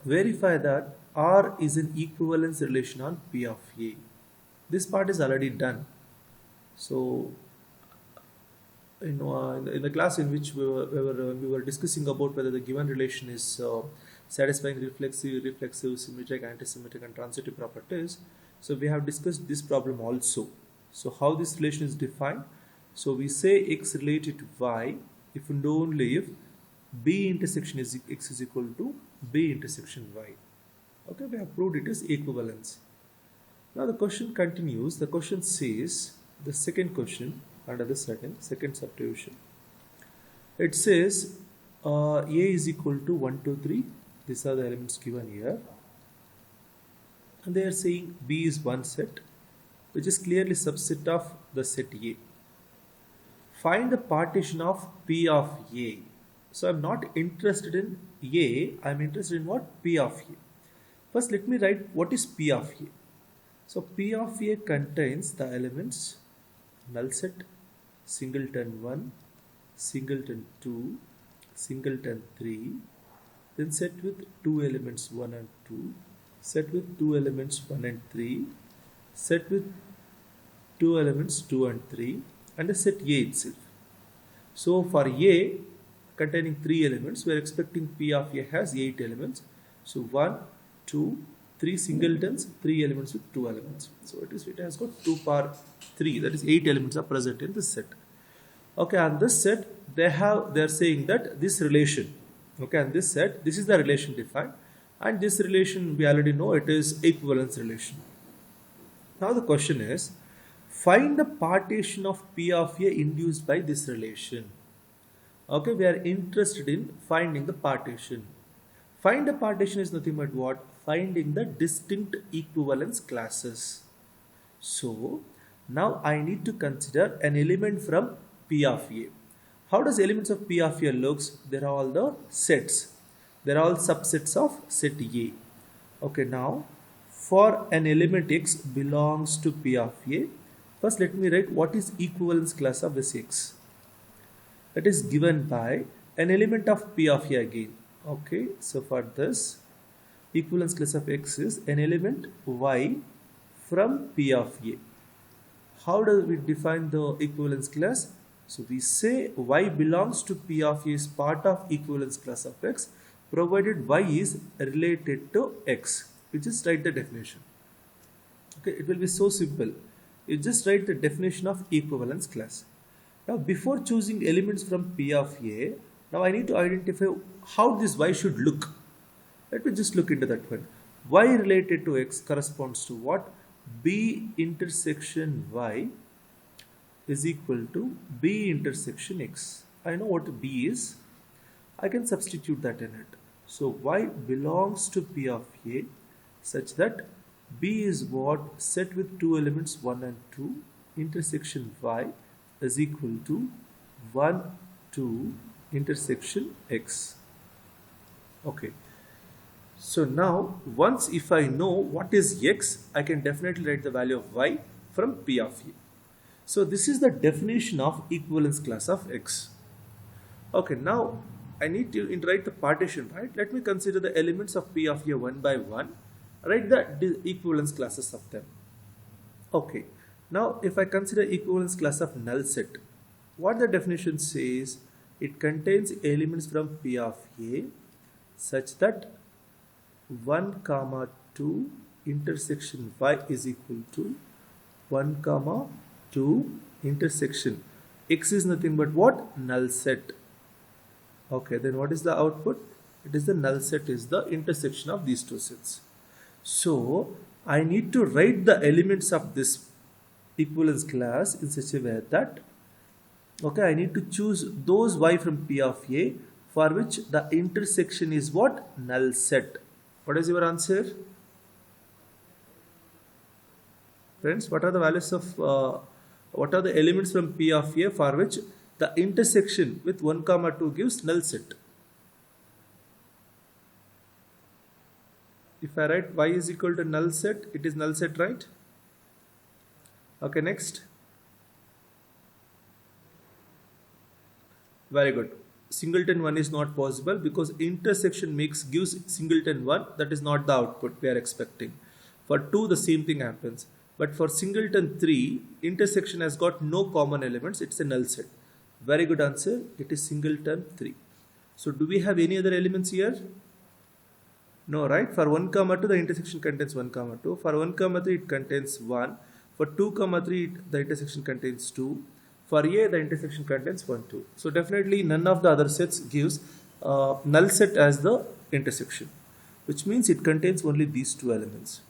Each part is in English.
verify that R is an equivalence relation on P of A. This part is already done. So, in the class in which we were discussing about whether the given relation is satisfying reflexive, symmetric, antisymmetric, and transitive properties. So we have discussed this problem also. So how this relation is defined? So we say x related to y if and only if b intersection is x is equal to b intersection y. Okay, we have proved it is equivalence. Now the question continues. The question says, the second question under the second subdivision. It says A is equal to 1, 2, 3. These are the elements given here. And they are saying B is one set, which is clearly subset of the set A. Find the partition of P of A. So I'm not interested in A, I'm interested in what? P of A. First let me write what is P of A. So P of A contains the elements null set, singleton 1, singleton 2, singleton 3, then set with two elements 1 and 2, set with two elements 1 and 3, set with two elements 2 and 3, and a set A itself. So for A containing 3 elements, we are expecting P of A has 8 elements. So 1, 2, 3 singletons, 3 elements with 2 elements. So it has got 2 power 3, that is 8 elements are present in this set. Okay, and this set they are saying that this relation, okay, and this set, this is the relation defined, and this relation we already know it is equivalence relation. Now the question is, find the partition of P of A induced by this relation. Okay, we are interested in finding the partition. Find the partition is nothing but what? Finding the distinct equivalence classes. So now I need to consider an element from P of A. How does elements of P of A looks? They are all the sets. They are all subsets of set A. Okay, now for an element x belongs to P of A, first let me write what is equivalence class of this x. That is given by an element of P of A again. Okay, so for this equivalence class of x is an element y from P of A. How do we define the equivalence class? So we say y belongs to P of A is part of equivalence class of x provided y is related to x. You just write the definition. Okay, it will be so simple. You just write the definition of equivalence class. Now before choosing elements from P of A, now I need to identify how this y should look. Let me just look into that one. Y related to x corresponds to what? B intersection y is equal to B intersection x. I know what B is. I can substitute that in it. So y belongs to P of A such that B is what? Set with two elements 1 and 2. Intersection y is equal to 1, 2 intersection x. Okay. So now once if I know what is x, I can definitely write the value of y from P of A. So this is the definition of equivalence class of x. Okay, now I need to write the partition, right? Let me consider the elements of P of A one by one. Write the equivalence classes of them. Okay, now if I consider equivalence class of null set, what the definition says, it contains elements from P of A such that 1, 2 intersection y is equal to 1, 2 intersection x is nothing but what? Null set. Okay, then what is the output? It is the null set is the intersection of these two sets. So I need to write the elements of this equivalence class in such a way that, okay, I need to choose those y from P of A for which the intersection is what? Null set. What is your answer? Friends, what are the values of, what are the elements from P of A for which the intersection with 1, 2 gives null set? If I write y is equal to null set, it is null set, right? Okay, next. Very good. singleton 1 is not possible because intersection gives singleton 1, that is not the output we are expecting. For 2 the same thing happens, but for singleton 3 intersection has got no common elements, it's a null set. Very good answer, it is singleton 3. So do we have any other elements here? No, right? For 1 comma 2 the intersection contains 1 comma 2, for 1 comma 3 it contains 1, for 2 comma 3 the intersection contains 2, for A the intersection contains 1 2. So definitely none of the other sets gives null set as the intersection, which means it contains only these two elements.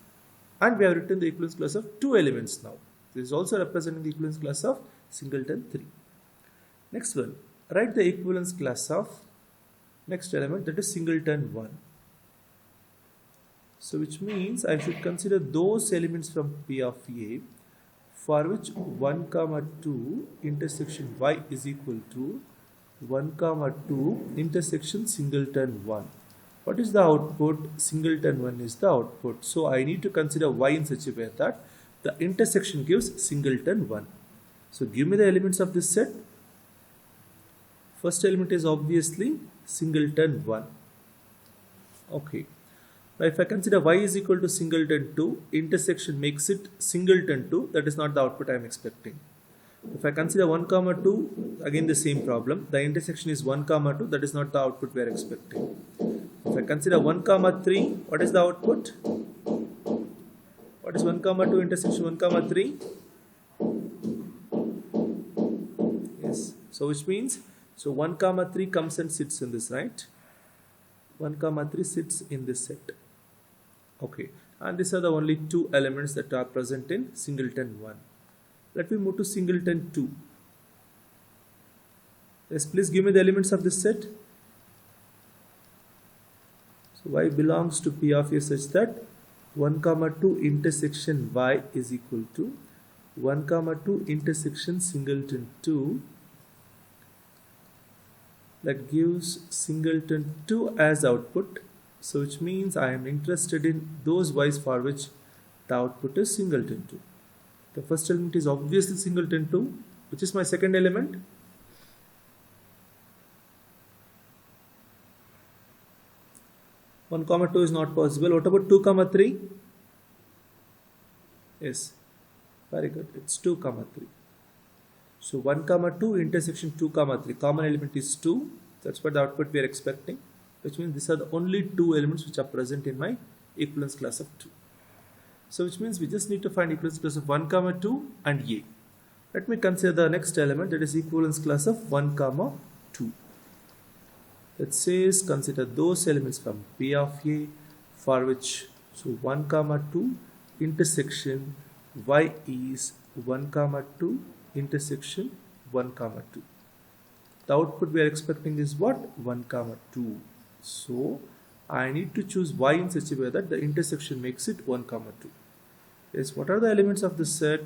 And we have written the equivalence class of 2 elements now. This is also representing the equivalence class of singleton 3. Next one, write the equivalence class of next element, that is singleton 1. So which means I should consider those elements from P of A for which 1 comma 2 intersection y is equal to 1 comma 2 intersection singleton 1. What is the output? Singleton 1 is the output. So I need to consider y in such a way that the intersection gives singleton 1. So give me the elements of this set. First element is obviously singleton 1. Okay. Now if I consider y is equal to singleton 2, intersection makes it singleton 2, that is not the output I am expecting. If I consider 1 comma 2, again the same problem, the intersection is 1 comma 2, that is not the output we are expecting. If I consider 1 comma 3, what is the output? What is 1 comma 2 intersection 1 comma 3? Yes, so which means, so 1 comma 3 comes and sits in this, right? 1 comma 3 sits in this set. Okay, and these are the only two elements that are present in singleton 1. Let me move to singleton 2. Yes, please give me the elements of this set. So y belongs to P of A such that 1 comma 2 intersection y is equal to 1 comma 2 intersection singleton 2, that gives singleton 2 as output. So which means I am interested in those y's for which the output is singleton 2. The first element is obviously singleton 2, which is my second element. One comma 2 is not possible. What about 2 comma 3? Yes, very good. It's 2 comma 3. So 1 comma 2 intersection 2 comma 3. Common element is 2. That's what the output we are expecting. Which means these are the only two elements which are present in my equivalence class of 2. So which means we just need to find equivalence class of 1 comma 2 and A. Let me consider the next element, that is equivalence class of 1 comma 2. That says consider those elements from P of A for which, so 1 comma 2 intersection y is 1 comma 2 intersection 1 comma 2. The output we are expecting is what? 1 comma 2. So I need to choose y in such a way that the intersection makes it 1 comma 2. Yes, what are the elements of this set?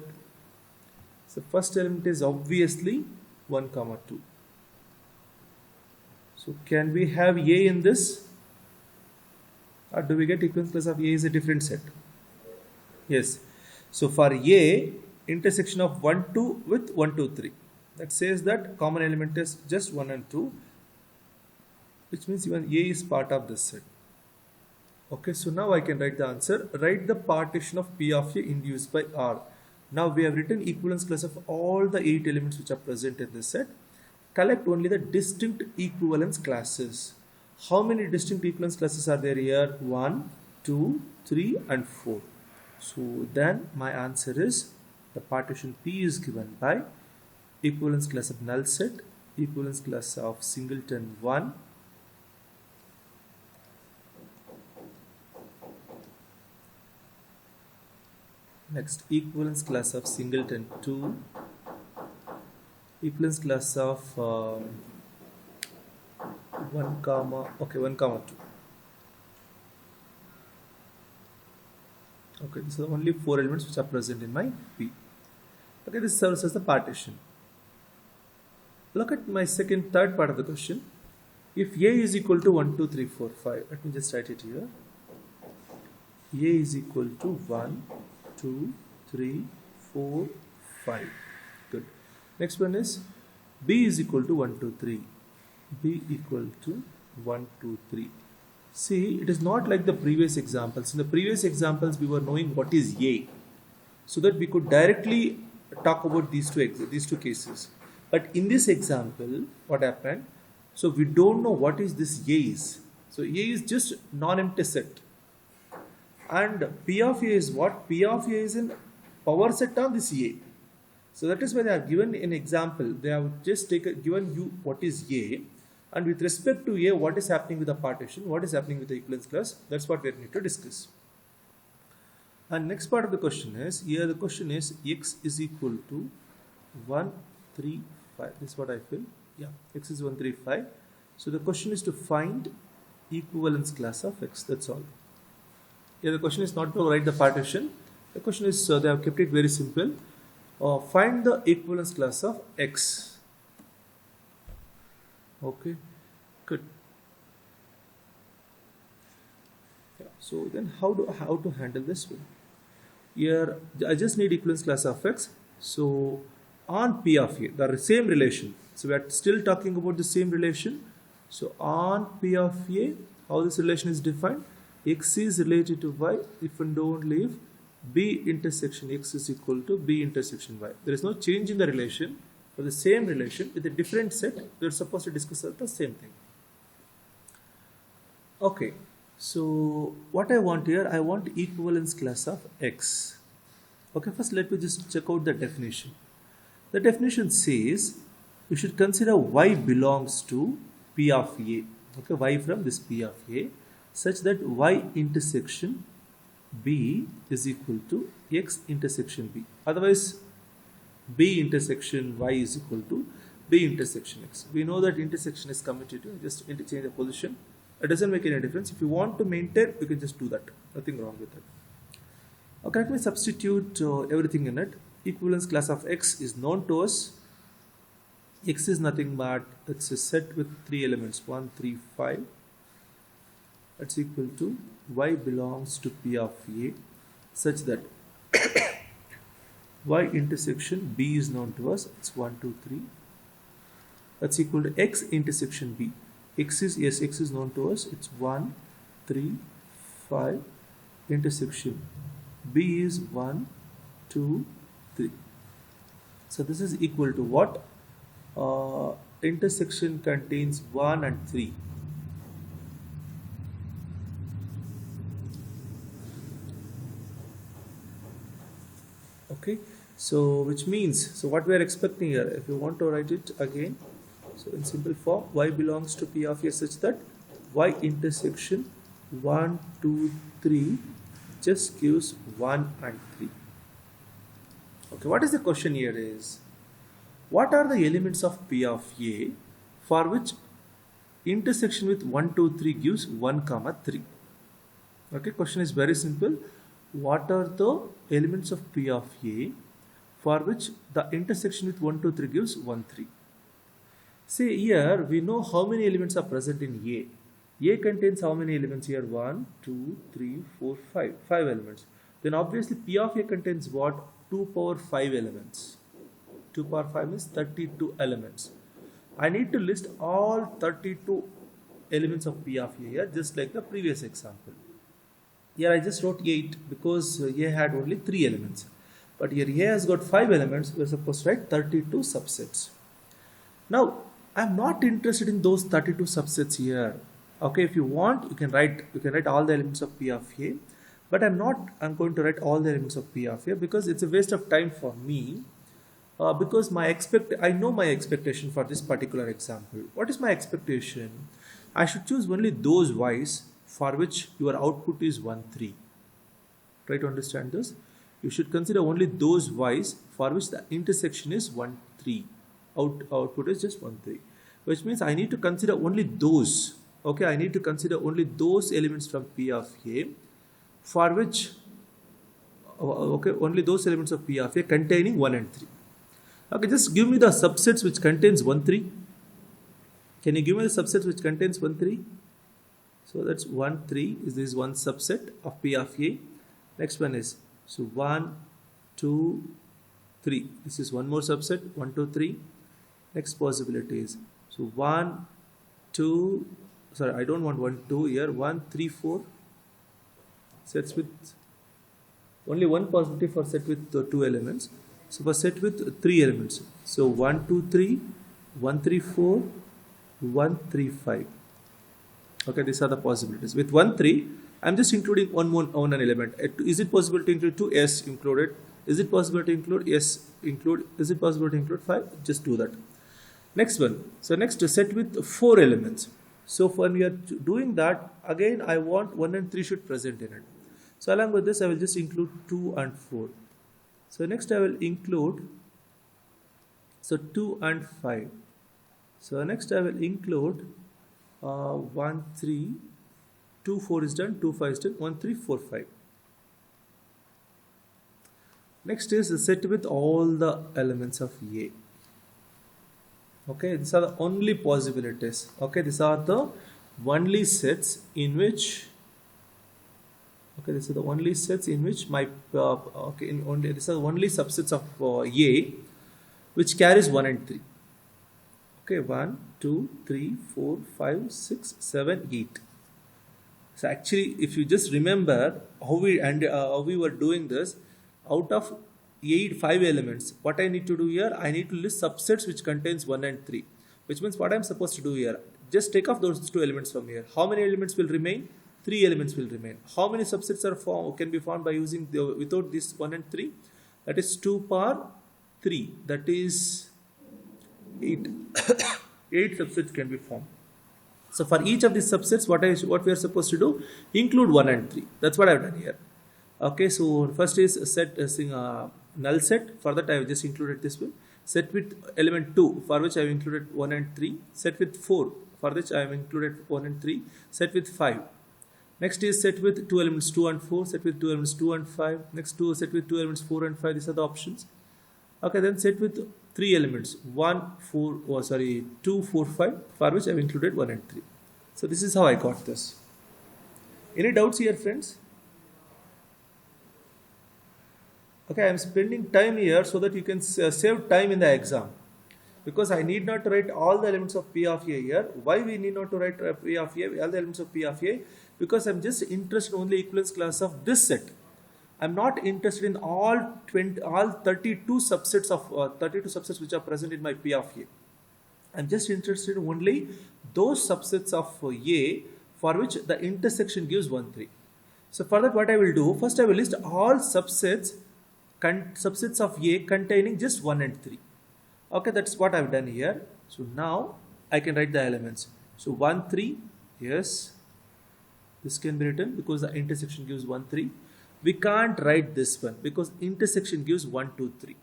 So first element is obviously 1 comma 2. So can we have A in this? Or do we get equivalence class of A is a different set? Yes. So for A, intersection of 1 2 with 1 2 3. That says that common element is just 1 and 2, which means even A is part of this set. Okay, so now I can write the answer. Write the partition of P of A induced by R. Now we have written equivalence class of all the 8 elements which are present in this set. Collect only the distinct equivalence classes. How many distinct equivalence classes are there here? 1, 2, 3 and 4. So then my answer is the partition P is given by equivalence class of null set, equivalence class of singleton 1, next equivalence class of singleton 2, equivalence class of 1 comma 2. Okay, these are only 4 elements which are present in my P. Okay, this serves as the partition. Look at my third part of the question. If A is equal to 1, 2, 3, 4, 5, let me just write it here. A is equal to 1, 2, 3, 4, 5. Good. Next one is B is equal to 1, 2, 3. b equal to 1, 2, 3. See, it is not like the previous examples. In the previous examples, we were knowing what is A, so that we could directly talk about these two cases. But in this example, what happened? So we don't know what is this A is. So A is just non-empty set. And P of A is what? P of A is in power set of this A. So that is why they are given an example. They have just given you what is A, and with respect to A, what is happening with the partition, what is happening with the equivalence class. That's what we need to discuss. And next part of the question is, here the question is x is equal to 1, 3, 5. This is what I feel. Yeah, x is 1, 3, 5. So the question is to find equivalence class of x. That's all. Here the question is not to write the partition. The question is, they have kept it very simple. Find the equivalence class of x. Okay, good. Yeah. So then how to handle this one? Here I just need equivalence class of x. So on P of A, the same relation. So we are still talking about the same relation. So on P of A, how this relation is defined? X is related to y if and only if B intersection x is equal to B intersection y. There is no change in the relation. For the same relation with a different set, we are supposed to discuss the same thing. Okay, so what I want here, I want equivalence class of x. Okay, first let me just check out the definition. The definition says you should consider y belongs to P of A. Okay, y from this P of A, such that y intersection B is equal to x intersection B. Otherwise, B intersection y is equal to B intersection x. We know that intersection is commutative. Just interchange the position. It doesn't make any difference. If you want to maintain, you can just do that. Nothing wrong with it. Okay, let me substitute everything in it. Equivalence class of x is known to us. X is nothing but it's a set with 3 elements, 1, 3, 5. That's equal to y belongs to P of A, such that y intersection B is known to us. It's 1, 2, 3. That's equal to x intersection B. X is known to us. It's 1, 3, 5. Intersection B is 1, 2, 3. So this is equal to what? Intersection contains 1 and 3. Okay, so which means, so what we are expecting here, if you want to write it again, so in simple form, y belongs to P of A such that y intersection 1, 2, 3 just gives 1 and 3. Okay, what is the question here is, what are the elements of P of A for which intersection with 1, 2, 3 gives 1, 3? Okay, question is very simple. What are the elements of P of A for which the intersection with 1, 2, 3 gives 1, 3? See here, we know how many elements are present in A. A contains how many elements here? 1, 2, 3, 4, 5. 5 elements. Then obviously P of A contains what? 2 power 5 elements. 2 power 5 means 32 elements. I need to list all 32 elements of P of A here, just like the previous example. Here I just wrote 8 because A had only 3 elements. But here A has got 5 elements. We are supposed to write 32 subsets. Now, I am not interested in those 32 subsets here. Okay, if you want, you can write all the elements of P of A. But I'm going to write all the elements of P of A because it's a waste of time for me. Because I know my expectation for this particular example. What is my expectation? I should choose only those y's for which your output is 1, 3. Try to understand this. You should consider only those y's for which the intersection is 1, 3. Output is just 1, 3. Which means I need to consider only those. Okay, I need to consider only those elements from P of A for which, only those elements of P of A containing 1 and 3. Okay, just give me the subsets which contains 1, 3. Can you give me the subsets which contains 1, 3? So that's 1, 3 is this one subset of P of A. Next one is, so 1, 2, 3. This is one more subset, 1, 2, 3. Next possibility is, so 1, 2, sorry, I don't want 1, 2 here, 1, 3, 4 sets with only one possibility for set with two elements. So for set with three elements, so 1, 2, 3, 1, 3, 4, 1, 3, 5. Okay, these are the possibilities. With 1, 3, I'm just including one element. Is it possible to include 2? Yes, included. Is it possible to include? Yes, include. Is it possible to include 5? Just do that. Next one. So next, set with 4 elements. So when we are doing that, again I want 1 and 3 should present in it. So along with this, I will just include 2 and 4. So next I will include 2 and 5. So next I will include 1, 3, 2, 4 is done, 2, 5 is done, 1, 3, 4, 5. Next is a set with all the elements of A. Okay, these are the only possibilities. Okay, these are the only sets in which. Okay, these are the only sets in which my these are the only subsets of A which carries 1 and 3. Okay, 1, 2, 3, 4, 5, 6, 7, 8. So actually, if you just remember how we were doing this, out of 5 elements, what I need to do here, I need to list subsets which contains 1 and 3. Which means what I am supposed to do here, just take off those 2 elements from here. How many elements will remain? 3 elements will remain. How many subsets can be found by using without this 1 and 3? That is 2 power 3. That is 8. 8 subsets can be formed. So for each of these subsets, what we are supposed to do, include 1 and 3. That's what I have done here. Okay, so first is set null set. For that I have just included this one. Set with element 2, for which I have included 1 and 3. Set with 4, for which I have included 1 and 3. Set with 5. Next is set with 2 elements 2 and 4. Set with 2 elements 2 and 5. Next set with 2 elements 4 and 5. These are the options. Okay, then set with 3 elements 2, 4, 5, for which I have included 1 and 3. So this is how I got this. Any doubts here, friends? Okay, I am spending time here so that you can save time in the exam. Because I need not write all the elements of P of A here. Why we need not to write P of A, all the elements of P of A? Because I am just interested only equivalence class of this set. I am not interested in all 32 subsets which are present in my P of A. I am just interested in only those subsets of A for which the intersection gives 1, 3. So for that, what I will do, first I will list all subsets of A containing just 1 and 3. Okay, that's what I have done here. So now I can write the elements. So 1, 3, yes, this can be written because the intersection gives 1, 3. We can't write this one because intersection gives 1, 2, 3.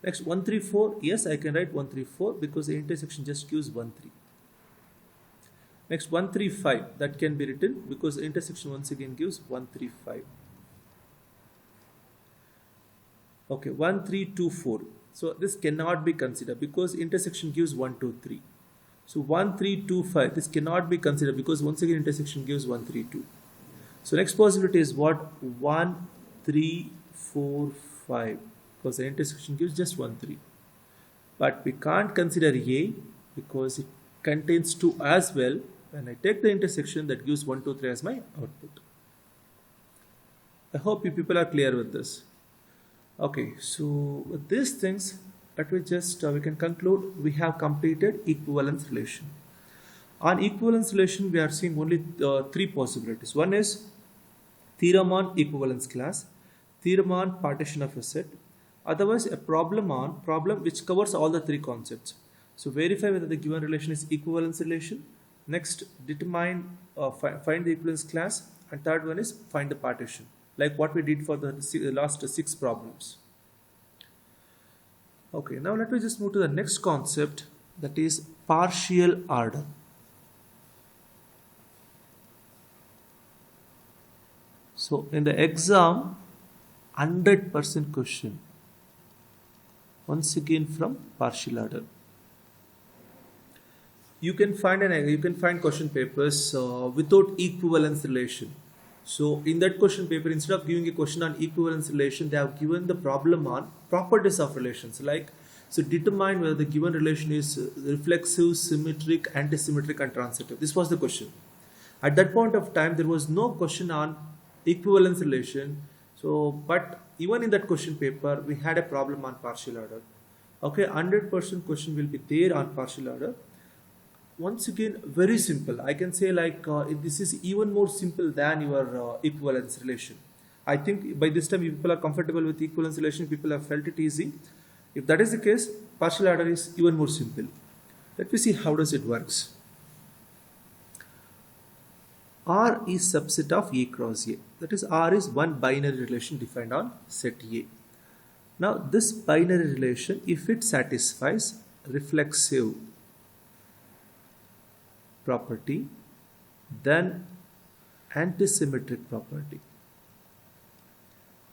Next 1, 3, 4, yes, I can write 1, 3, 4 because the intersection just gives 1, 3. Next 1, 3, 5, that can be written because the intersection once again gives 1, 3, 5. Okay, 1, 3, 2, 4. So this cannot be considered because intersection gives 1, 2, 3. So 1, 3, 2, 5. This cannot be considered because once again intersection gives 1, 3, 2. So next possibility is what? 1, 3, 4, 5. Because the intersection gives just 1, 3. But we can't consider A because it contains 2 as well. When I take the intersection, that gives 1, 2, 3 as my output. I hope you people are clear with this. Okay, so with these things, let me just, we can conclude we have completed equivalence relation. On equivalence relation, we are seeing only 3 possibilities. One is theorem on equivalence class, theorem on partition of a set, otherwise a problem which covers all the 3 concepts. So verify whether the given relation is equivalence relation. Next, determine, find the equivalence class, and third one is find the partition, like what we did for the last 6 problems. Okay, now let me just move to the next concept, that is partial order. So in the exam, 100% question, once again from partial order. You can find question papers without equivalence relation. So in that question paper, instead of giving a question on equivalence relation, they have given the problem on properties of relations. Like So determine whether the given relation is reflexive, symmetric, antisymmetric, and transitive. This was the question. At that point of time, there was no question on equivalence relation. So, but even in that question paper, we had a problem on partial order. Okay, 100% question will be there on partial order. Once again, very simple. I can say like this is even more simple than your equivalence relation. I think by this time, if people are comfortable with equivalence relation, people have felt it easy. If that is the case, partial order is even more simple. Let me see how does it works. R is subset of A cross A. That is, R is one binary relation defined on set A. Now, this binary relation, if it satisfies reflexive property, then antisymmetric property.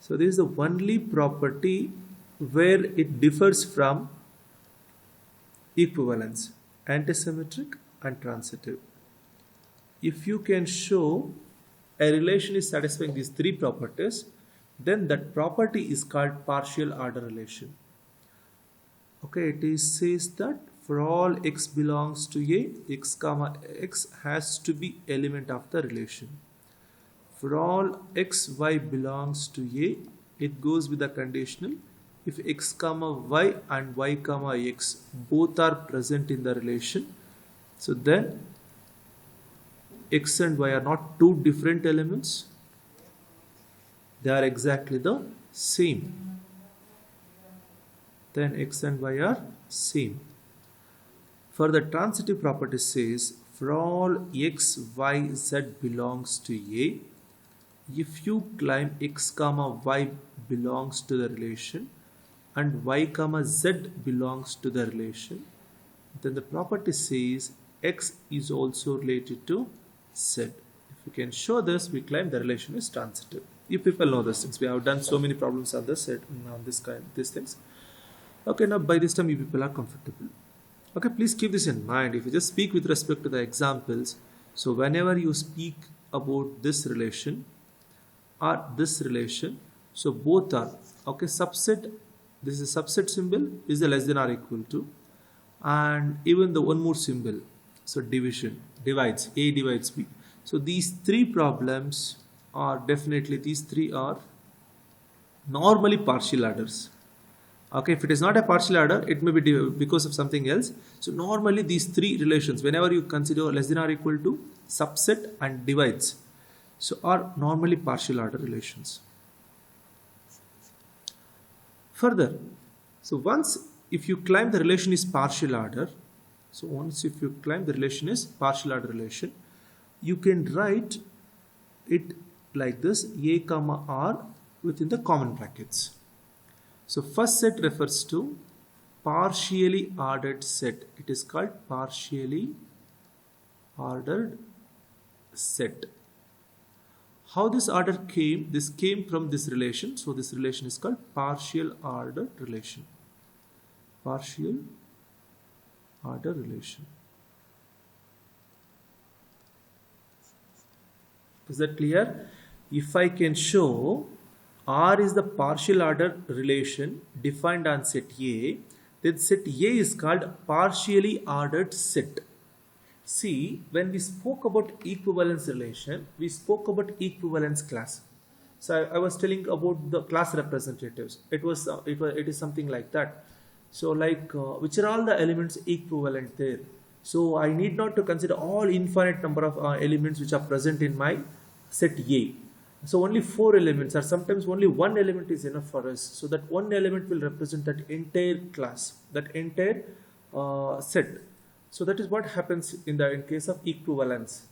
So, this is the only property where it differs from equivalence, antisymmetric and transitive. If you can show a relation is satisfying these three properties, then that property is called partial order relation. Okay, it says that for all x belongs to A, x comma x has to be element of the relation. For all x, y belongs to A, it goes with the conditional. If x comma y and y comma x both are present in the relation, so then x and y are not two different elements, they are exactly the same. Then x and y are same. For the transitive property says, for all x, y, z belongs to A, if you claim x comma y belongs to the relation and y comma z belongs to the relation, then the property says x is also related to z. If we can show this, we claim the relation is transitive. You people know this things. We have done so many problems on this set, on these things. Okay, now by this time you people are comfortable. Okay, please keep this in mind. If you just speak with respect to the examples, so whenever you speak about this relation or this relation, so both are okay. Subset. This is a subset symbol is the less than or equal to, and even the one more symbol. So division divides A divides B. So these three problems are definitely, these three are normally partial orders. Okay, if it is not a partial order, it may be because of something else. So normally these three relations, whenever you consider less than or equal to, subset and divides, so are normally partial order relations. Further, so once if you claim the relation is partial order, so once if you claim the relation is partial order relation, you can write it like this: A comma R within the common brackets. So first set refers to partially ordered set. It is called partially ordered set. How this order came? This came from this relation. So this relation is called partial ordered relation. Partial order relation. Is that clear? If I can show R is the partial order relation defined on set A, then set A is called partially ordered set. See, when we spoke about equivalence relation, we spoke about equivalence class. So I was telling about the class representatives. It is something like that. So like which are all the elements equivalent there? So I need not to consider all infinite number of elements which are present in my set A. So only 4 elements, or sometimes only one element is enough for us. So that one element will represent that entire class, that entire set. So that is what happens in case of equivalence.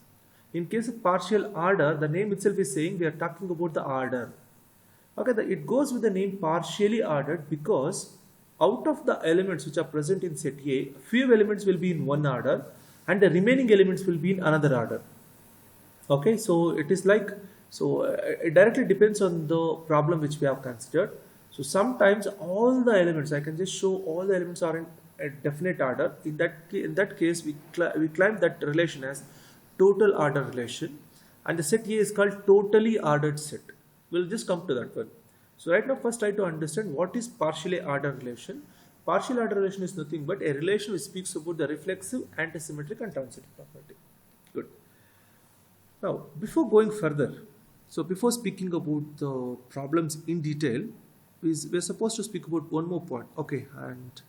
In case of partial order, the name itself is saying we are talking about the order. Okay, it goes with the name partially ordered because out of the elements which are present in set A, few elements will be in one order and the remaining elements will be in another order. Okay, so it is like, so it directly depends on the problem which we have considered. So sometimes all the elements, I can just show all the elements are in a definite order. In that case, we claim that relation as total order relation, and the set A is called totally ordered set. We'll just come to that one. So right now, first try to understand what is partially ordered relation. Partial order relation is nothing but a relation which speaks about the reflexive, antisymmetric and transitive property. Good. Now, before going further, so before speaking about the problems in detail, we're supposed to speak about one more point. Okay, and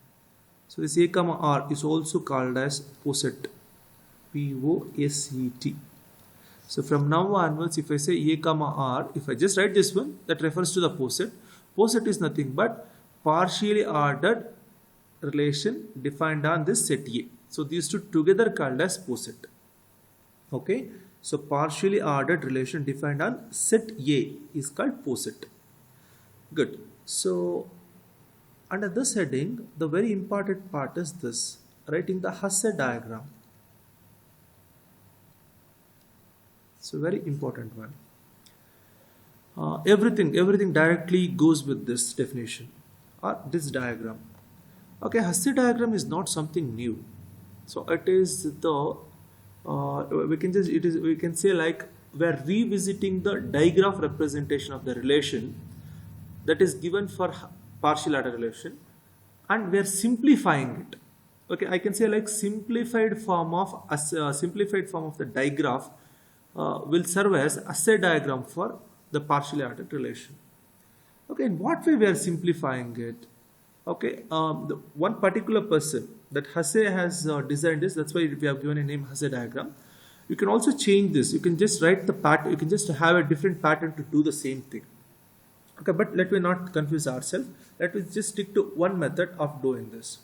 so this A comma R is also called as poset. P-O-S-E-T. So from now onwards, if I say A comma R, if I just write this one, that refers to the poset. Poset is nothing but partially ordered relation defined on this set A. So these two together called as poset. Okay. So partially ordered relation defined on set A is called poset. Good. So under this heading, the very important part is this, writing the Hasse diagram. So very important one. Everything directly goes with this definition or this diagram. Okay, Hasse diagram is not something new. So it is the we can say like we are revisiting the digraph representation of the relation that is given for partial order relation, and we are simplifying it. Okay, I can say like simplified form of the digraph will serve as Hasse diagram for the partially ordered relation. Okay, in what way we are simplifying it? Okay, the one particular person that Hasse has designed this, that's why we have given a name Hasse diagram. You can also change this. You can just write the pattern. You can just have a different pattern to do the same thing. Okay, but let me not confuse ourselves. Let me just stick to one method of doing this.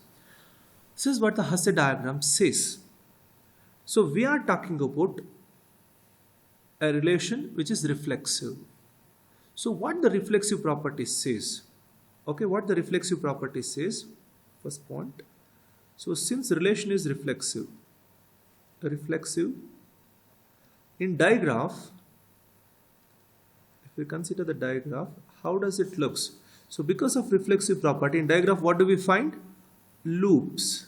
This is what the Hasse diagram says. So we are talking about a relation which is reflexive. So what the reflexive property says? Okay, what the reflexive property says? First point. So since relation is reflexive in digraph, if we consider the digraph, how does it looks? So because of reflexive property in digraph, what do we find? Loops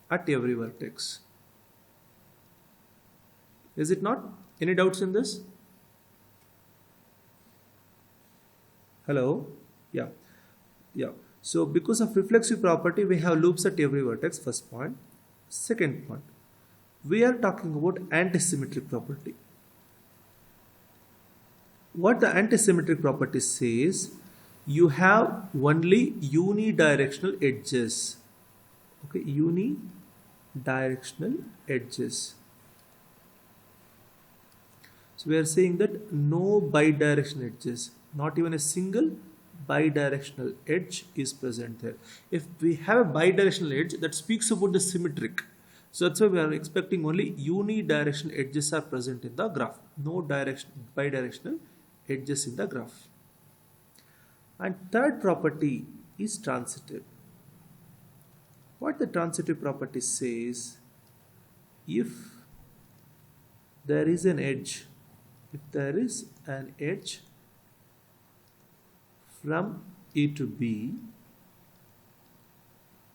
at every vertex. Is it not? Any doubts in this? Hello? Yeah. So because of reflexive property, we have loops at every vertex, first point. Second point, we are talking about antisymmetric property. What the antisymmetric property says, you have only unidirectional edges. Okay, unidirectional edges. So we are saying that no bidirectional edges, not even a single bidirectional edge is present there. If we have a bidirectional edge, that speaks about the symmetric. So that's why we are expecting only unidirectional edges are present in the graph. No bidirectional edges in the graph. And third property is transitive. What the transitive property says, if there is an edge, from A to B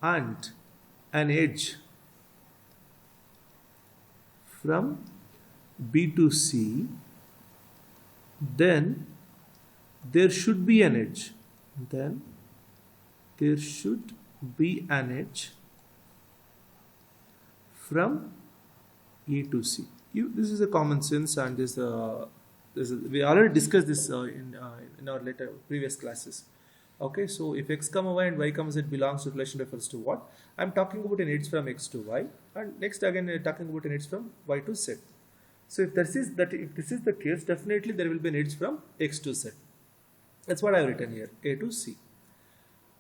and an edge from B to C, then there should be an edge. From A to C. This is a common sense, and we already discussed this in our previous classes. Okay, so if x comma y and y comma z belongs to relation refers to what? I am talking about an edge from x to y, and next again talking about an edge from y to z. So if this is the case, definitely there will be an edge from x to z. That's what I have written here, A to C.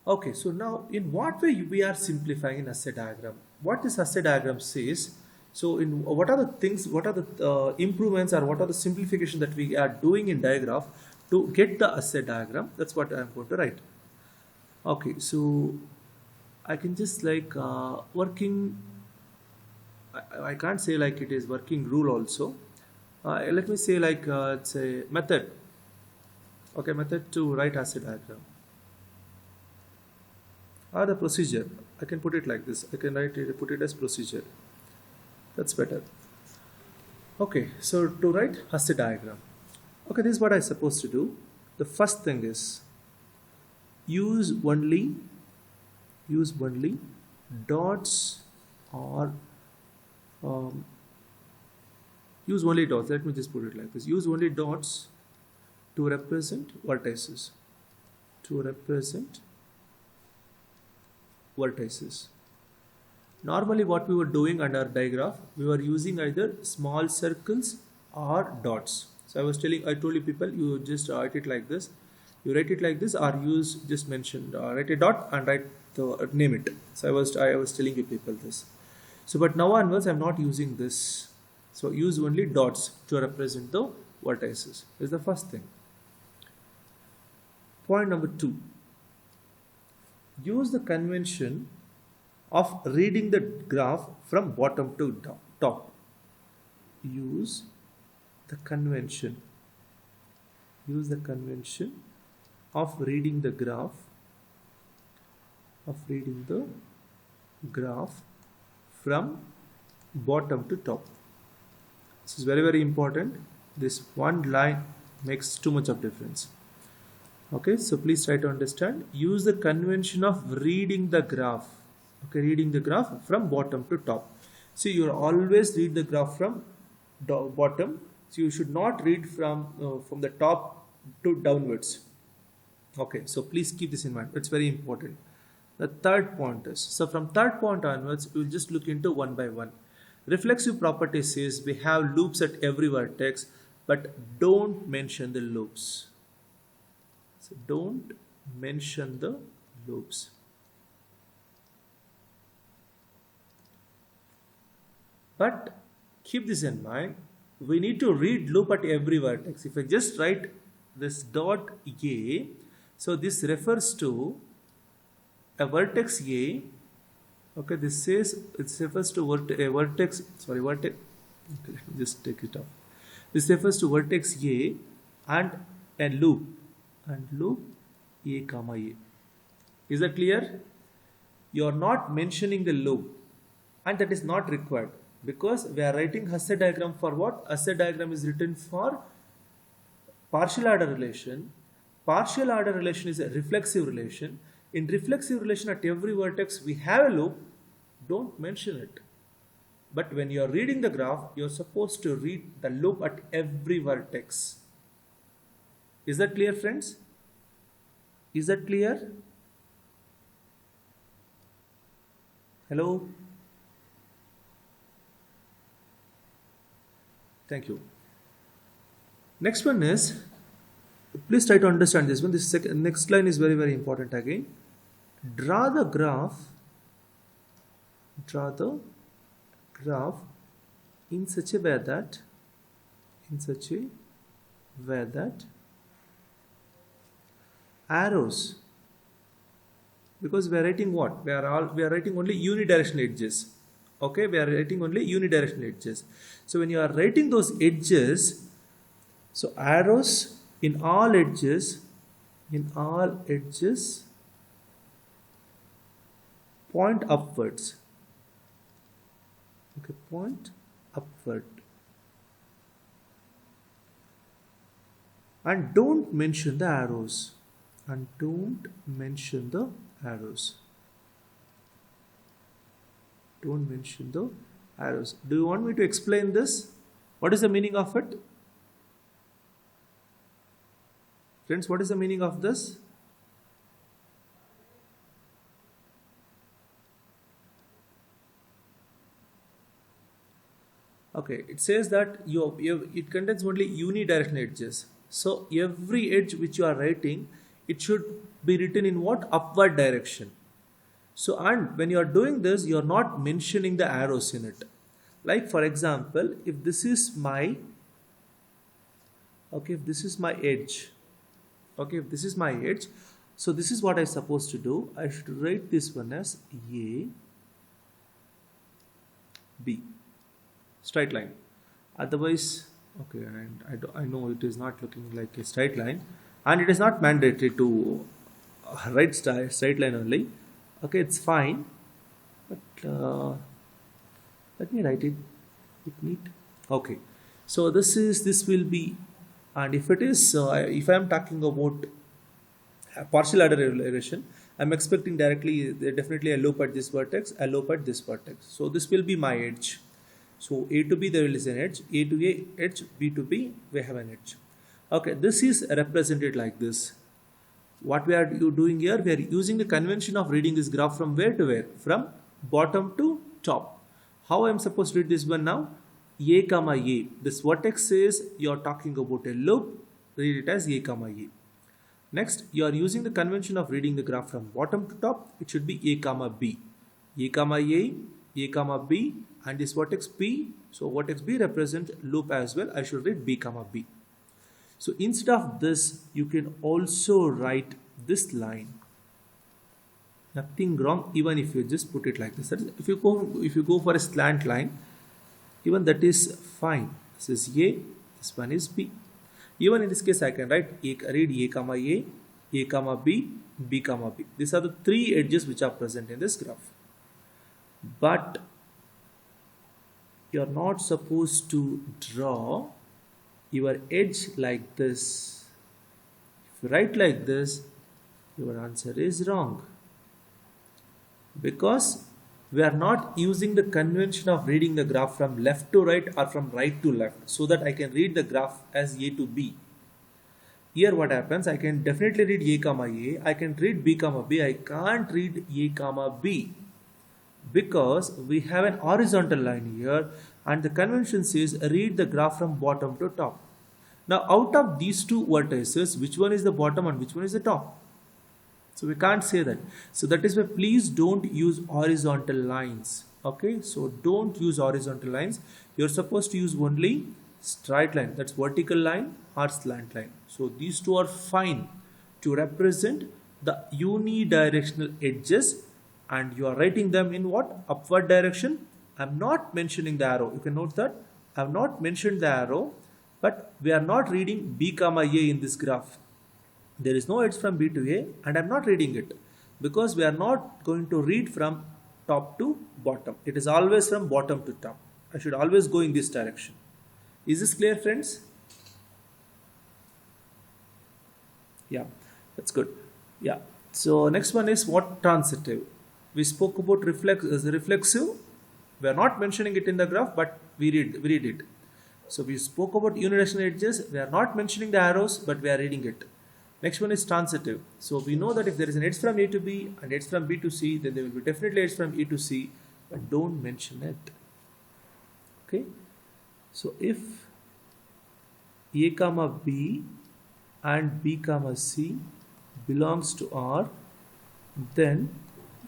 Okay, so now in what way we are simplifying in Hasse diagram? What this Hasse diagram says? So in what are the things, what are the improvements, or what are the simplification that we are doing in digraph to get the Hasse diagram? That's what I am going to write. Okay, so I can just like working, I can't say like it is working rule also. Let me say like it's a method. Okay, method to write Hasse diagram. Or the procedure. I can put it like this. I can put it as procedure. That's better. Okay, so to write Hasse diagram. Okay, this is what I'm supposed to do. The first thing is use only use only dots or um, use only dots. Let me just put it like this. Use only dots to represent vertices. To represent vertices. Normally what we were doing under our diagram, we were using either small circles or dots. So I told you people, you just write it like this. You write it like this, or use just mention, write a dot and write the name it. So I was telling you people this. So but now onwards I'm not using this. So use only dots to represent the vertices. Is the first thing. Point number 2. Use the convention of reading the graph from bottom to top. Use the convention of reading the graph from bottom to top. This is very, very important. This one line makes too much of difference. Okay, so please try to understand. Use the convention of reading the graph. Okay, reading the graph from bottom to top. See, you always read the graph from bottom. So you should not read from the top to downwards. Okay, so please keep this in mind. It's very important. The third point is, so from third point onwards, we'll just look into one by one. Reflexive property says we have loops at every vertex, but don't mention the loops. So don't mention the loops. But keep this in mind. We need to read loop at every vertex. If I just write this dot A, so this refers to a vertex A. Okay, this says it refers to a vertex. Sorry, vertex. Okay, let me just take it off. This refers to vertex A and a loop, A comma A. Is that clear? You are not mentioning the loop, and that is not required because we are writing Hasse diagram for what? Hasse diagram is written for partial order relation. Partial order relation is a reflexive relation. In reflexive relation at every vertex we have a loop. Don't mention it. But when you are reading the graph, you are supposed to read the loop at every vertex. Is that clear, friends? Is that clear? Hello? Thank you. Next one is, please try to understand this one. This next line is very, very important again. Draw the graph in such a way that arrows, because we are writing what? We are writing only unidirectional edges. Okay, we are writing only unidirectional edges. So when you are writing those edges, so arrows in all edges point upwards. Okay, point upward. And don't mention the arrows. Don't mention the arrows. Do you want me to explain this? What is the meaning of it? Friends, what is the meaning of this? Okay, it says that it contains only unidirectional edges. So every edge which you are writing, it should be written in what? Upward direction. So, and when you are doing this, you are not mentioning the arrows in it. Like for example, if this is my edge. Okay, if this is my edge, so this is what I'm supposed to do. I should write this one as A, B. Straight line. Otherwise, okay, and I know it is not looking like a straight line, and it is not mandatory to write straight line only. Okay, it's fine, but let me write it neat. Okay, so this will be, and if it is if I am talking about partial order relation, I'm expecting definitely a loop at this vertex, a loop at this vertex. So this will be my edge. So A to B there is an edge, A to A edge, B to B we have an edge. Okay, this is represented like this. What we are doing here, we are using the convention of reading this graph from where to where? From bottom to top. How I am supposed to read this one now? A comma A. This vertex says you are talking about a loop. Read it as A comma A. Next, you are using the convention of reading the graph from bottom to top. It should be A comma B. A comma A comma B, and this vertex P. So vertex B represent loop as well. I should read B comma B. So instead of this, you can also write this line. Nothing wrong, even if you just put it like this. If you go for a slant line, even that is fine. This is A, this one is B. Even in this case, I can read A comma B, B comma B. These are the three edges which are present in this graph. But you are not supposed to draw your edge like this. If you write like this, your answer is wrong. Because we are not using the convention of reading the graph from left to right or from right to left, so that I can read the graph as A to B. Here what happens, I can definitely read A comma A, I can read B comma B, I can't read A comma B. Because we have an horizontal line here, and the convention says read the graph from bottom to top. Now out of these two vertices, which one is the bottom and which one is the top? So we can't say that. So that is why please don't use horizontal lines. Okay, so don't use horizontal lines. You're supposed to use only straight line, that's vertical line or slant line. So these two are fine to represent the unidirectional edges, and you are writing them in what? Upward direction. I'm not mentioning the arrow. You can note that I have not mentioned the arrow, but we are not reading B comma A in this graph. There is no edge from B to A, and I'm not reading it because we are not going to read from top to bottom. It is always from bottom to top. I should always go in this direction. Is this clear, friends? Yeah, that's good. Yeah. So next one is what? Transitive. We spoke about reflexive. We are not mentioning it in the graph, but we read it. So we spoke about unidirectional edges. We are not mentioning the arrows, but we are reading it. Next one is transitive. So we know that if there is an edge from A to B and edge from B to C, then there will be definitely edge from A to C, but don't mention it. Okay. So if A comma B and B comma C belongs to R, then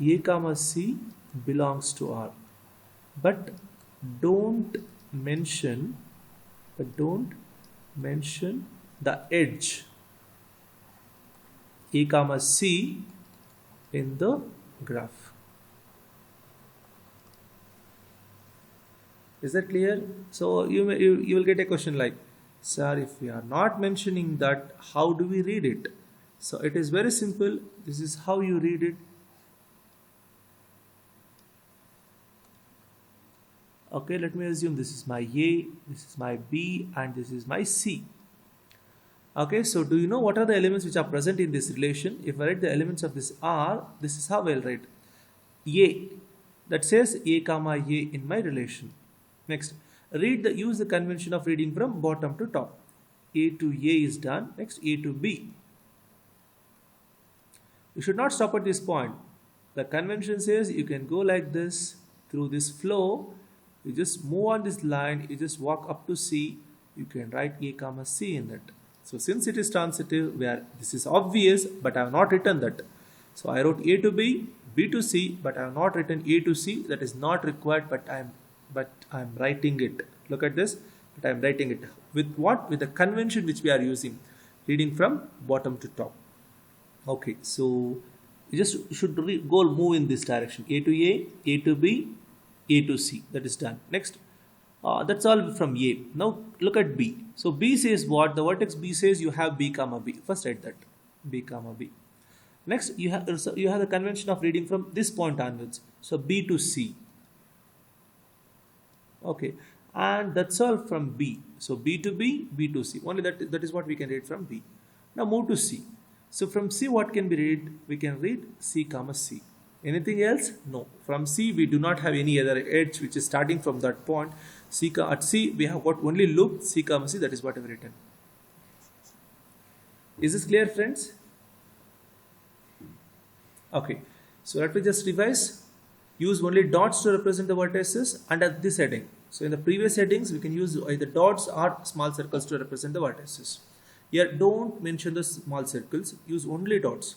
A comma C belongs to R. But don't mention the edge A comma C in the graph. Is that clear? So you will get a question like, sir, if we are not mentioning that, how do we read it? So it is very simple. This is how you read it. Okay, let me assume this is my A, this is my B, and this is my C. Okay, so do you know what are the elements which are present in this relation? If I write the elements of this R, this is how I'll write A. That says A comma A in my relation. Next, use the convention of reading from bottom to top. A to A is done. Next, A to B. You should not stop at this point. The convention says you can go like this through this flow. You just move on this line, you just walk up to C, you can write A comma C in it. So since it is transitive, this is obvious, but I have not written that. So I wrote A to B, B to C, but I have not written A to C. That is not required, but I am writing it. Look at this, but I am writing it. With what? With the convention which we are using, reading from bottom to top. Okay, so you just should move in this direction. A to A to B, A to C. That is done. Next, that's all from A. Now look at B. So B says what? The vertex B says you have B comma B. First write that, B comma B. Next, you have the convention of reading from this point onwards. So B to C. Okay, and that's all from B. So B to B, B to C. Only that is what we can read from B. Now move to C. So from C, what can be read? We can read C comma C. Anything else? No. From C, we do not have any other edge which is starting from that point. At C, we have got only loop C comma C. That is what I have written. Is this clear, friends? Okay. So let me just revise. Use only dots to represent the vertices under this heading. So in the previous headings, we can use either dots or small circles to represent the vertices. Here, don't mention the small circles. Use only dots.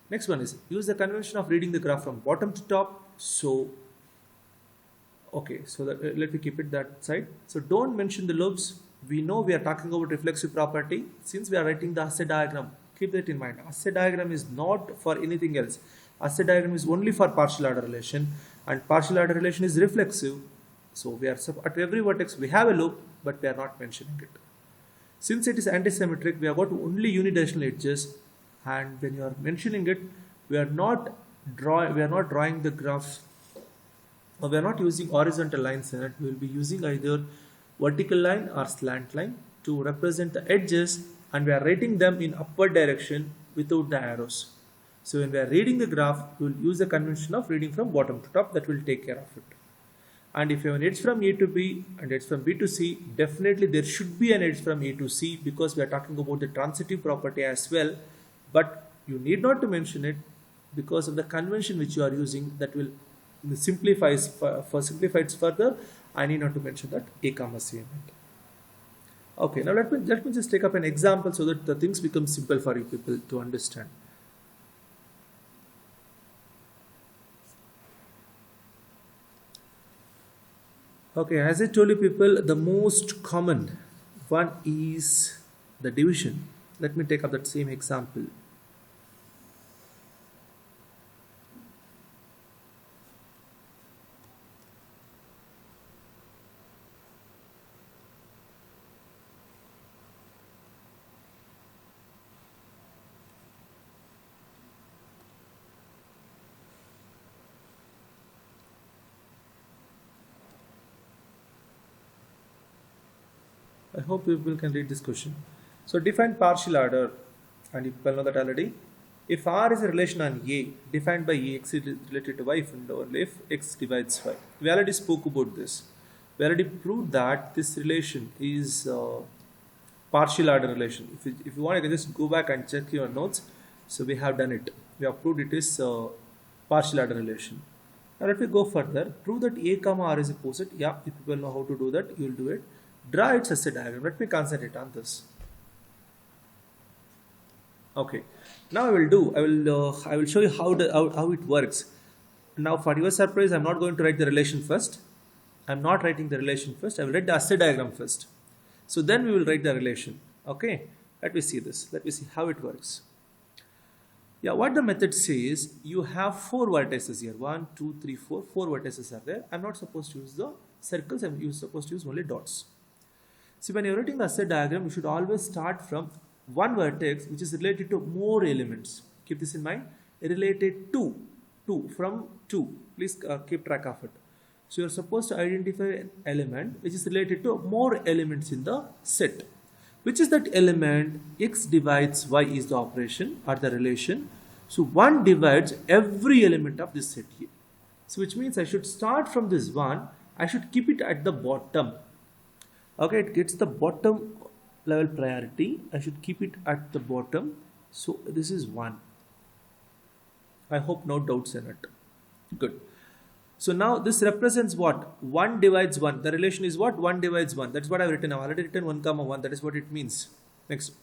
Next one is use the convention of reading the graph from bottom to top. So, okay, so let me keep it that side. So don't mention the loops. We know we are talking about reflexive property. Since we are writing the Hasse diagram, keep that in mind. Hasse diagram is not for anything else. Hasse diagram is only for partial order relation, and partial order relation is reflexive. So we are at every vertex we have a loop, but we are not mentioning it. Since it is antisymmetric, we have got only unidirectional edges, and when you are mentioning it, we are not drawing the graph, or we are not using horizontal lines in it. We will be using either vertical line or slant line to represent the edges, and we are writing them in upward direction without the arrows. So when we are reading the graph, we will use the convention of reading from bottom to top. That will take care of it. And if you have an edge from A to B and edge from B to C, definitely there should be an edge from A to C, because we are talking about the transitive property as well. But you need not to mention it because of the convention which you are using. That will simplify it further. I need not to mention that A comma C in it. Okay, now let me just take up an example so that the things become simple for you people to understand. Okay, as I told you people, the most common one is the division. Let me take up that same example. I hope people can read this question. So define partial order, and you people know that already. If R is a relation on A, defined by X is related to Y and only if X divides Y. We already spoke about this. We already proved that this relation is partial order relation. If you want, you can just go back and check your notes. So we have done it. We have proved it is partial order relation. Now let me go further. Prove that A comma R is opposite. Yeah, if people know how to do that, you will do it. Draw its Hasse diagram. Let me concentrate on this. Okay. Now I will show you how it works. Now for your surprise, I'm not going to write the relation first. I'm not writing the relation first. I will write the Hasse diagram first. So then we will write the relation. Okay. Let me see this. Let me see how it works. Yeah, what the method says, you have 4 vertices here. 1, 2, 3, 4. 4 vertices are there. I'm not supposed to use the circles. I'm supposed to use only dots. See, when you're writing the Hasse diagram, you should always start from one vertex which is related to more elements. Keep this in mind. Related to, from 2. Please keep track of it. So you're supposed to identify an element which is related to more elements in the set. Which is that element? X divides Y is the operation or the relation. So 1 divides every element of this set here. So which means I should start from this 1. I should keep it at the bottom. Okay, it gets the bottom level priority. I should keep it at the bottom. So this is 1. I hope no doubts in it. Good. So now this represents what? 1 divides 1. The relation is what? 1 divides 1. That's what I've written. I've already written 1 comma 1. That is what it means. Next.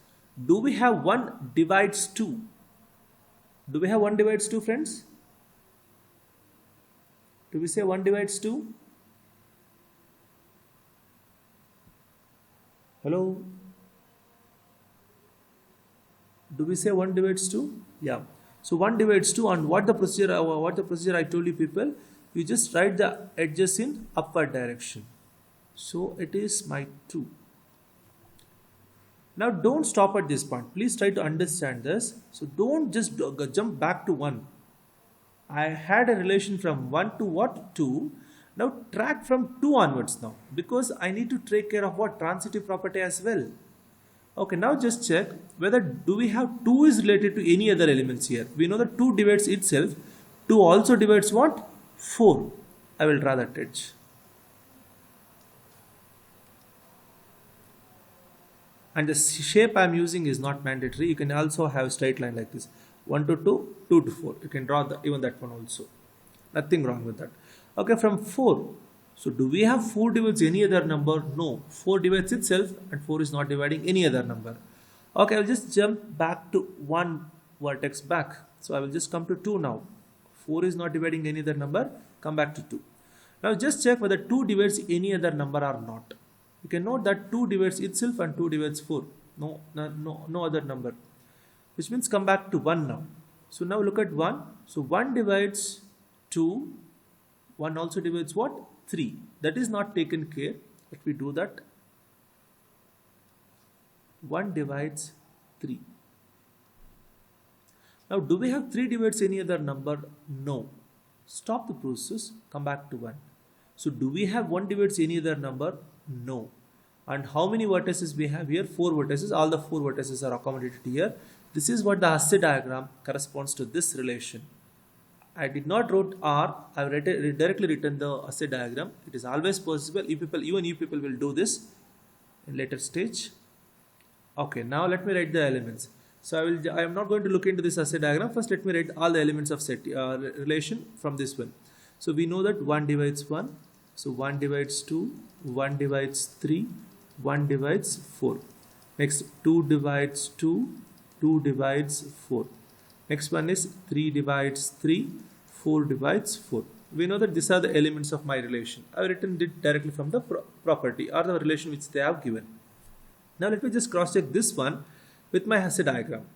Do we have 1 divides 2? Do we have 1 divides 2, friends? Do we say 1 divides 2? Hello? Do we say 1 divides 2? Yeah. So 1 divides 2, and what the procedure I told you people, you just write the edges in upward direction. So it is my 2. Now don't stop at this point. Please try to understand this. So don't just jump back to 1. I had a relation from 1 to what? 2. Now track from 2 onwards now, because I need to take care of what? Transitive property as well. Okay, now just check whether do we have 2 is related to any other elements here. We know that 2 divides itself. 2 also divides what? 4. I will draw that edge. And the shape I am using is not mandatory. You can also have straight line like this. 1 to 2, 2 to 4. You can draw even that one also. Nothing wrong with that. Okay, from 4. So do we have 4 divides any other number? No. 4 divides itself and 4 is not dividing any other number. Okay, I will just jump back to 1 vertex back. So I will just come to 2 now. 4 is not dividing any other number. Come back to 2. Now just check whether 2 divides any other number or not. You can note that 2 divides itself and 2 divides 4. No other number. Which means come back to 1 now. So now look at 1. So 1 divides 2. 1 also divides what? 3. That is not taken care. Let me do that. 1 divides 3. Now do we have 3 divides any other number? No. Stop the process. Come back to 1. So do we have 1 divides any other number? No. And how many vertices we have here? 4 vertices. All the 4 vertices are accommodated here. This is what the Hasse diagram corresponds to this relation. I did not wrote R. I have directly written the Hasse diagram. It is always possible. Even you people will do this in later stage. Okay, now let me write the elements. So I am not going to look into this Hasse diagram. First, let me write all the elements of set relation from this one. So we know that 1 divides 1. So 1 divides 2, 1 divides 3, 1 divides 4. Next 2 divides 2, 2 divides 4. Next one is 3 divides 3, 4 divides 4. We know that these are the elements of my relation. I have written it directly from the property or the relation which they have given. Now let me just cross check this one with my Hasse diagram.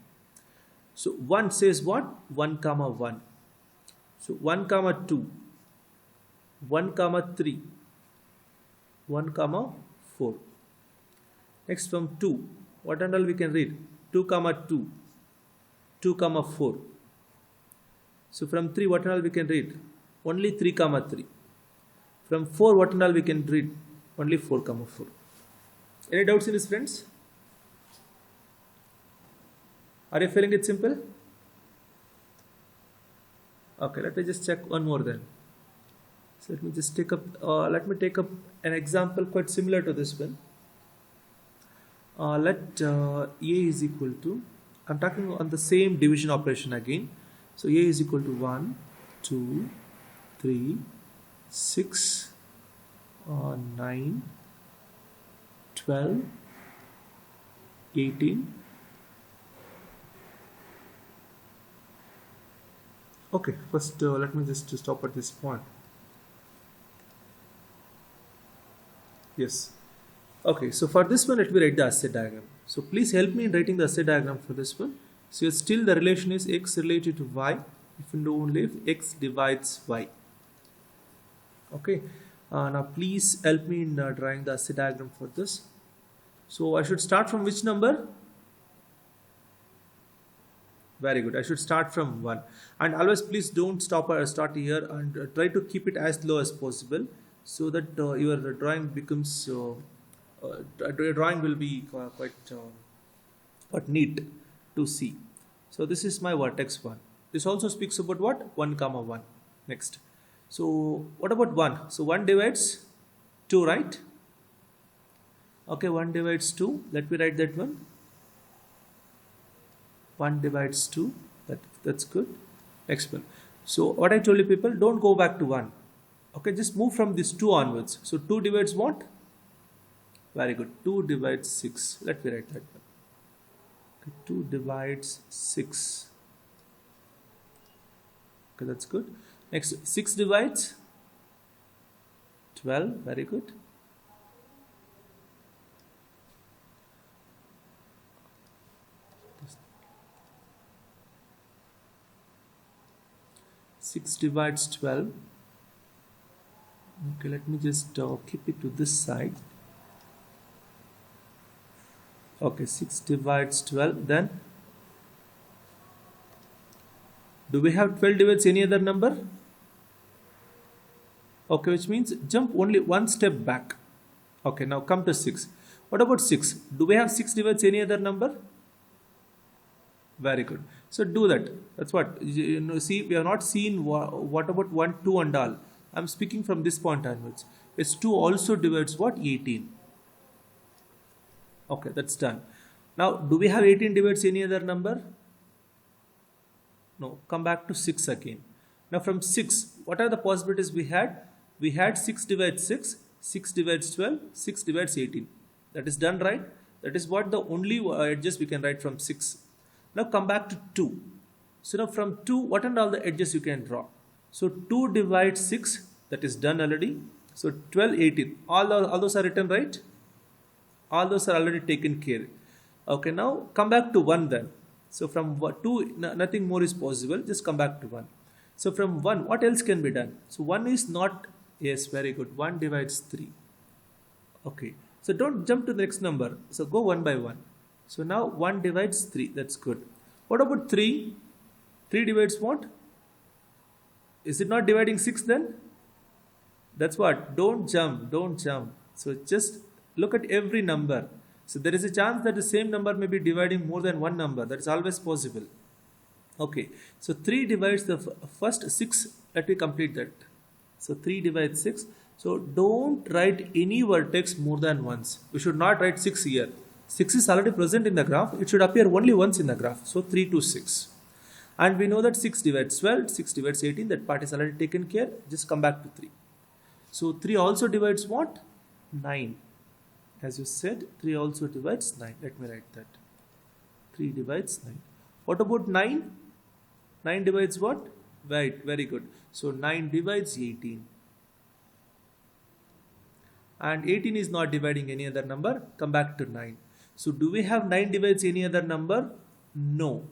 So 1 says what? 1 comma 1. So 1 comma 2. 1 comma 3, 1 comma 4. Next from 2, what and all we can read? 2 comma 2, 2 comma 4. So from 3, what and all we can read? Only 3 comma 3. From 4, what and all we can read? Only 4 comma 4. Any doubts in this, friends? Are you feeling it simple? Okay, let me just check one more then. So let me just take up an example quite similar to this one. Let A is equal to, I'm talking on the same division operation again. So A is equal to 1, 2, 3, 6, 9, 12, 18. Okay, first let me just stop at this point. Yes. Okay, so for this one, let me write the Hasse diagram. So please help me in writing the Hasse diagram for this one. So still the relation is x related to y, if and only if x divides y. Okay. Now please help me in drawing the Hasse diagram for this. So I should start from which number? Very good. I should start from 1. And always please don't start here and try to keep it as low as possible, so that your drawing becomes your drawing will be quite neat to see. So this is my vertex 1. This also speaks about what? 1 comma 1. Next. So what about 1? So 1 divides 2, right? Okay, 1 divides 2. Let me write that one. 1 divides 2. That's good. Next one. So what I told you people, don't go back to 1. Okay, just move from this 2 onwards. So 2 divides what? Very good. 2 divides 6. Let me write that one. Okay, 2 divides 6. Okay, that's good. Next, 6 divides 12. Very good. Six divides 12. Okay, let me just keep it to this side. Okay, 6 divides 12. Then do we have 12 divides any other number? Okay, which means jump only one step back. Okay, now come to 6. What about 6? Do we have 6 divides any other number? Very good. So do that. That's what see, we have not seen what about 1, 2 and all. I'm speaking from this point onwards. It's 2 also divides what? 18. Okay, that's done. Now, do we have 18 divides any other number? No. Come back to 6 again. Now from 6, what are the possibilities we had? We had 6 divides 6, 6 divides 12, 6 divides 18. That is done, right? That is what the only edges we can write from 6. Now come back to 2. So now from 2, what are all the edges you can draw? So 2 divides 6, that is done already. So 12, 18. All those are written, right? All those are already taken care. Okay, now come back to 1 then. So from 2, nothing more is possible. Just come back to 1. So from 1, what else can be done? So 1 is not, yes, very good. 1 divides 3. Okay, so don't jump to the next number. So go 1 by 1. So now 1 divides 3. That's good. What about 3? 3 divides what? Is it not dividing 6 then? That's what. Don't jump. Don't jump. So just look at every number. So there is a chance that the same number may be dividing more than one number. That is always possible. Okay. So 3 divides the first 6. Let me complete that. So 3 divides 6. So don't write any vertex more than once. We should not write 6 here. 6 is already present in the graph. It should appear only once in the graph. So 3 to 6. And we know that 6 divides 12, 6 divides 18. That part is already taken care. Just come back to 3. So 3 also divides what? 9. As you said, 3 also divides 9. Let me write that. 3 divides 9. What about 9? 9 divides what? Right, very good. So 9 divides 18. And 18 is not dividing any other number. Come back to 9. So do we have 9 divides any other number? No.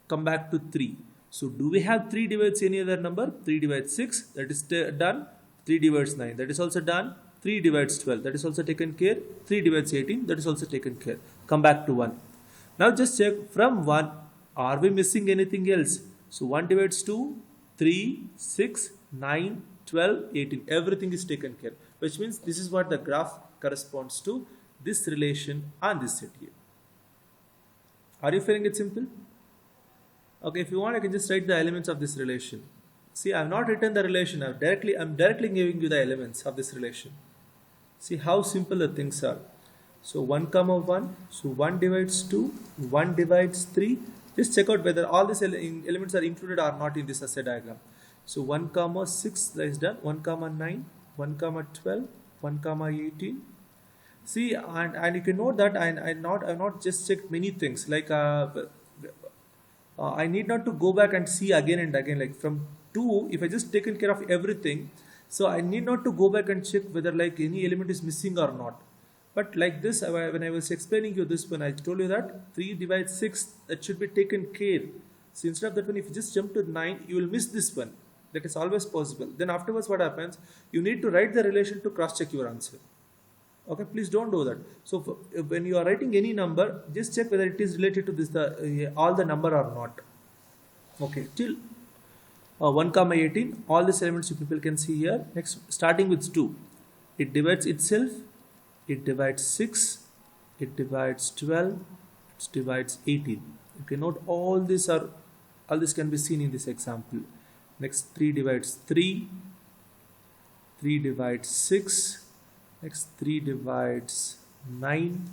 Come back to 3. So do we have 3 divides any other number? 3 divides 6. That is done. 3 divides 9. That is also done. 3 divides 12, that is also taken care. 3 divides 18, that is also taken care. Come back to 1. Now just check from 1, are we missing anything else? So 1 divides 2, 3, 6, 9, 12, 18. Everything is taken care. Which means this is what the graph corresponds to, this relation and this set here. Are you feeling it simple? Okay, if you want, I can just write the elements of this relation. See, I have not written the relation. I'm directly giving you the elements of this relation. See how simple the things are. So 1 comma 1. So 1 divides 2. 1 divides 3. Just check out whether all these elements are included or not in this assay diagram. So 1 comma 6 that is done. 1 comma 9. 1 comma 12. 1 comma 18. See, and you can note that I've not just checked many things. Like I need not to go back and see again and again. Like from 2, if I just taken care of everything, so I need not to go back and check whether like any element is missing or not. But like this, when I was explaining you this one, I told you that 3 divides 6, that should be taken care. So instead of that one, if you just jump to 9, you will miss this one. That is always possible. Then afterwards what happens? You need to write the relation to cross check your answer. Okay, please don't do that. So when you are writing any number, just check whether it is related to this all the number or not. Okay, till 1 comma 18, all these elements you people can see here. Next, starting with 2, it divides itself, it divides 6, it divides 12, it divides 18. Okay, note all this can be seen in this example. Next, 3 divides 3, 3 divides 6, next 3 divides 9,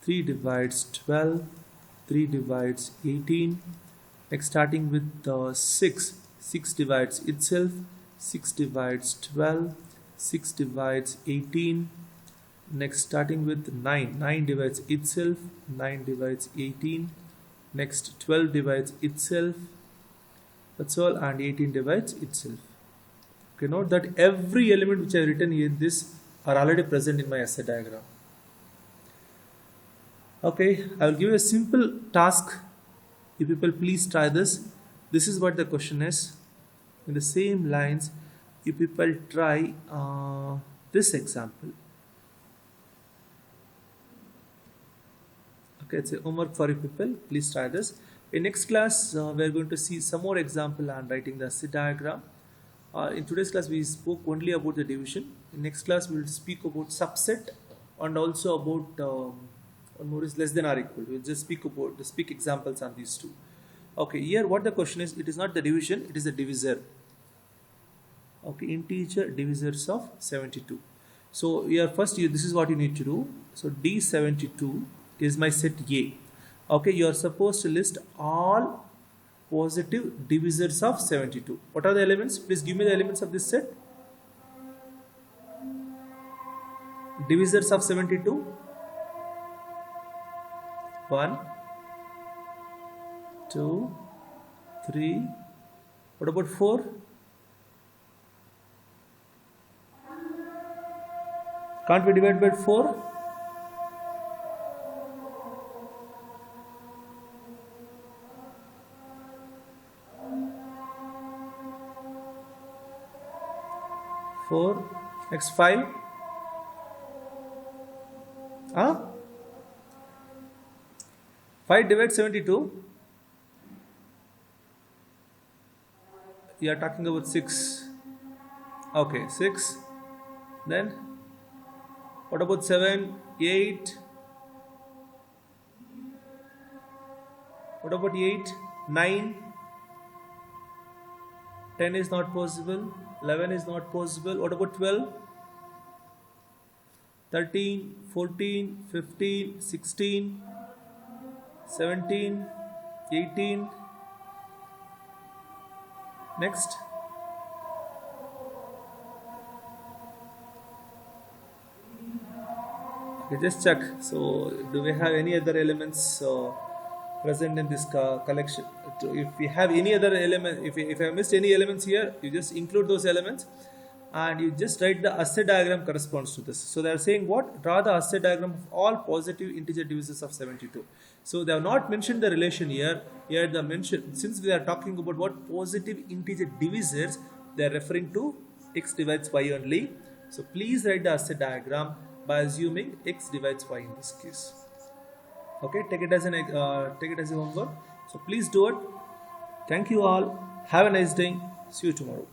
3 divides 12, 3 divides 18. Next, starting with 6. 6 divides itself, 6 divides 12, 6 divides 18. Next, starting with 9. 9 divides itself, 9 divides 18. Next, 12 divides itself. That's all, and 18 divides itself. Okay, note that every element which I have written in this are already present in my assay diagram. Okay, I will give you a simple task. You people please try this. This is what the question is. In the same lines, you people try this example. Okay, it's a homework for you people. Please try this. In next class, we are going to see some more example on writing the assay diagram. In today's class, we spoke only about the division. In next class, we will speak about subset and also about one more is less than or equal. We'll just speak examples on these two. Okay, here what the question is, it is not the division, it is the divisor. Okay, integer divisors of 72. So here first this is what you need to do. So D72 is my set A. Okay, you are supposed to list all positive divisors of 72. What are the elements? Please give me the elements of this set. Divisors of 72. 1, 2, 3. What about 4? Can't we divide by 4? Next 5. Huh? 5 divides 72. You are talking about 6. Okay, 6. Then what about 7, 8? What about 8, 9? 10 is not possible. 11 is not possible. What about 12? 13, 14, 15, 16, 17, 18. Next. Okay, just check. So, do we have any other elements present in this collection? If we have any other element, if I missed any elements here, you just include those elements and you just write the assay diagram corresponds to this. So they are saying what? Draw the assay diagram of all positive integer divisors of 72. So they have not mentioned the relation here. Here the mention, since we are talking about what positive integer divisors, they are referring to x divides y only. So please write the assay diagram by assuming x divides y in this case. Okay, take it as a homework. So please do it. Thank you all. Have a nice day. See you tomorrow.